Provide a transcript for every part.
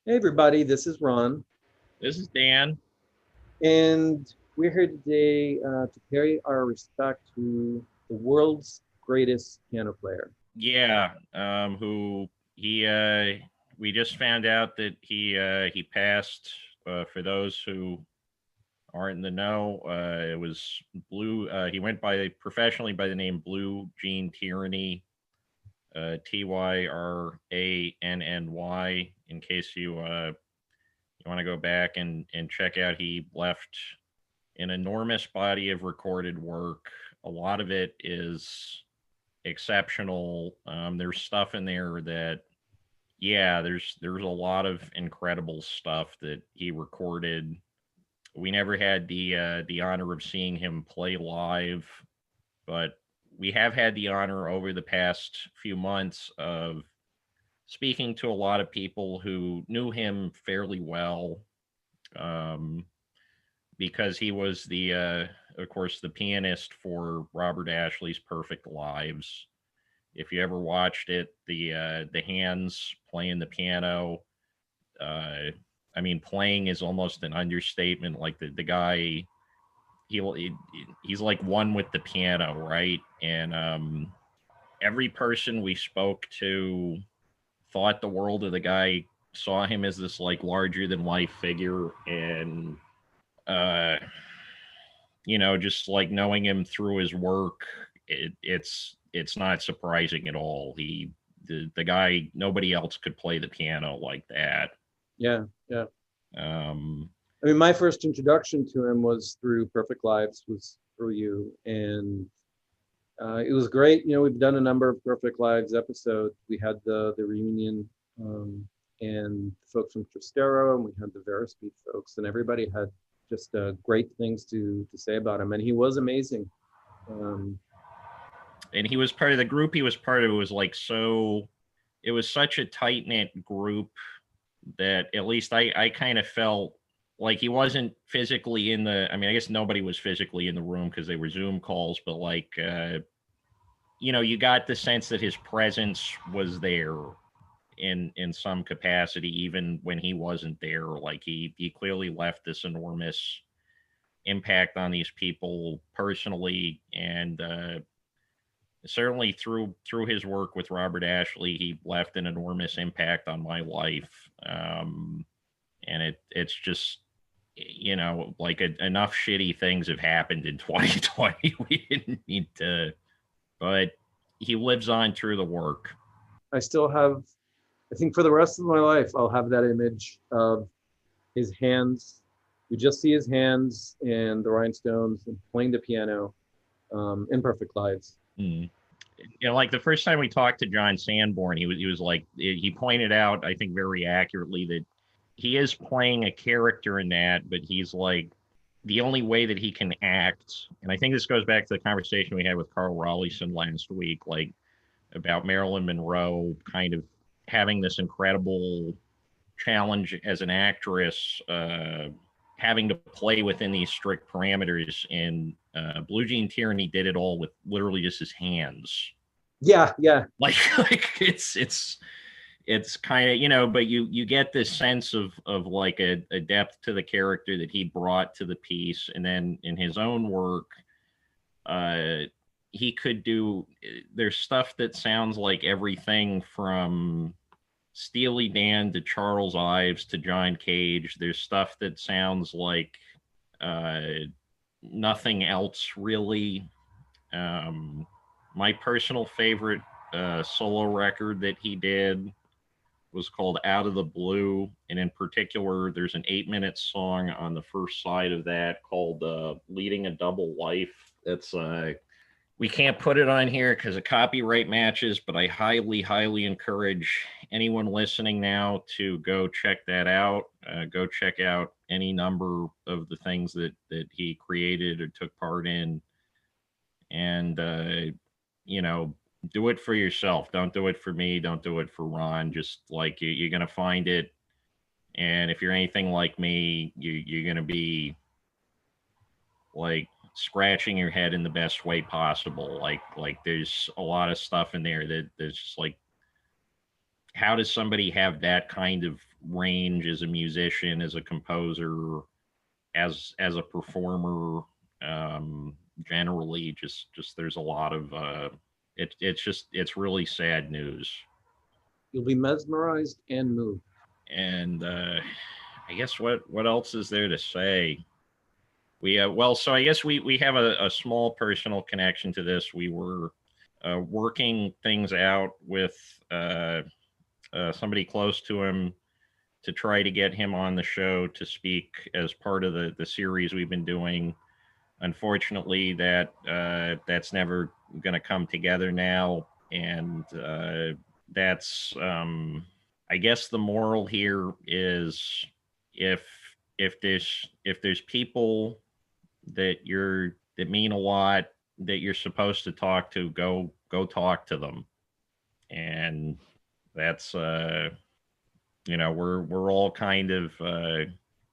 Hey everybody, this is Ron, This is Dan. and we're here today to pay our respect to the world's greatest piano player. Yeah, who he we just found out that he passed. For those who aren't in the know, it was Blue. He went by professionally by the name Blue Gene Tyranny, Tyranny. In case you want to go back and check out, he left an enormous body of recorded work. A lot of it is exceptional. There's stuff in there that, yeah, there's a lot of incredible stuff that he recorded. We never had the honor of seeing him play live, but we have had the honor over the past few months of speaking to a lot of people who knew him fairly well. Um, because he was of course, the pianist for Robert Ashley's Perfect Lives. If you ever watched it, the hands playing the piano, uh, I mean, playing is almost an understatement. Like the guy, he he's like one with the piano, right? And every person we spoke to thought the world of the guy, saw him as this like larger than life figure, and uh, just like knowing him through his work, it's not surprising at all. The guy, nobody else could play the piano like that. Yeah, yeah. Um, I mean, my first introduction to him was through Perfect Lives, was through you, and it was great. You know, we've done a number of Perfect Lives episodes. We had the reunion um, and folks from Trastero, and we had the Verispeed folks, and everybody had just great things to say about him, and he was amazing. Um, and he was part of the group he was part of. It was like it was such a tight knit group that at least I kind of felt like he wasn't physically in the. I mean, I guess nobody was physically in the room because they were Zoom calls, but like you got the sense that his presence was there in some capacity, even when he wasn't there. Like he clearly left this enormous impact on these people personally, and certainly through his work with Robert Ashley, he left an enormous impact on my life. And it's just, like enough shitty things have happened in 2020. We didn't need to, but he lives on through the work. I still have, I think for the rest of my life, I'll have that image of his hands. You just see his hands and the rhinestones and playing the piano in Perfect Lives. Mm. Like the first time we talked to John Sanborn, he was like, he pointed out, I think very accurately, that he is playing a character in that, but he's like, the only way that he can act, and I think this goes back to the conversation we had with Carl Rawlison last week, like about Marilyn Monroe kind of having this incredible challenge as an actress, having to play within these strict parameters. And Blue Gene Tyranny did it all with literally just his hands. Yeah, yeah, Like it's kind of, but you get this sense of like a depth to the character that he brought to the piece. And then in his own work, uh he could do, there's stuff that sounds like everything from Steely Dan to Charles Ives to John Cage. There's stuff that sounds like uh nothing else really. um my personal favorite solo record that he did was called Out of the Blue. And in particular, there's an 8-minute song on the first side of that called Leading a Double Life. That's we can't put it on here because of copyright matches, but I highly, highly encourage anyone listening now to go check that out. Go check out any number of the things that he created or took part in, and you know, do it for yourself. Don't do it for me. Don't do it for Ron. Just like you're gonna find it, and if you're anything like me, you're gonna be like scratching your head in the best way possible. Like there's a lot of stuff in there that's just like how does somebody have that kind of range as a musician, as a composer, as a performer? um Generally, just there's a lot of it's really sad news. You'll be mesmerized and moved. And I guess what else is there to say? We well, so I guess we have a small personal connection to this. We were working things out with somebody close to him to try to get him on the show to speak as part of the series we've been doing. Unfortunately, that's never going to come together now, and that's I guess the moral here is, if if there's people that mean a lot, that you're supposed to talk to, go talk to them. And that's we're all kind of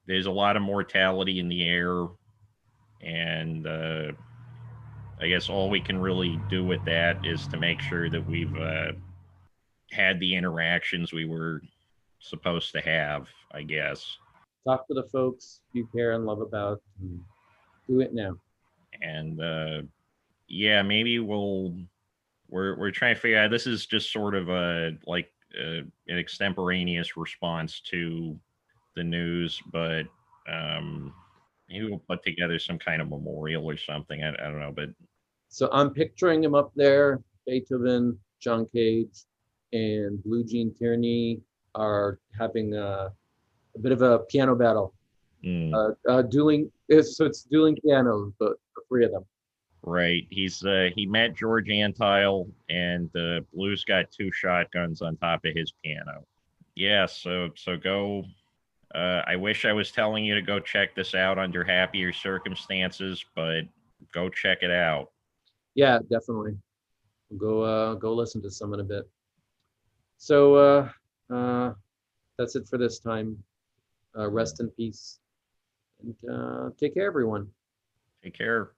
there's a lot of mortality in the air. And I guess all we can really do with that is to make sure that we've had the interactions we were supposed to have, I guess. Talk to the folks you care and love about. And do it now. And yeah, maybe we're trying to figure out, this is just sort of a like an extemporaneous response to the news, but um maybe we'll put together some kind of memorial or something. I don't know, but So I'm picturing him up there. Beethoven, John Cage, and Blue Gene Tyranny are having a bit of a piano battle. mm, Dueling. So it's dueling pianos, but the three of them. right. He met George Antile, and Blue's got two shotguns on top of his piano. Yeah, so go. I wish I was telling you to go check this out under happier circumstances, but go check it out. Yeah, definitely. Go listen to some in a bit. So that's it for this time. Rest in peace and take care, everyone. Take care.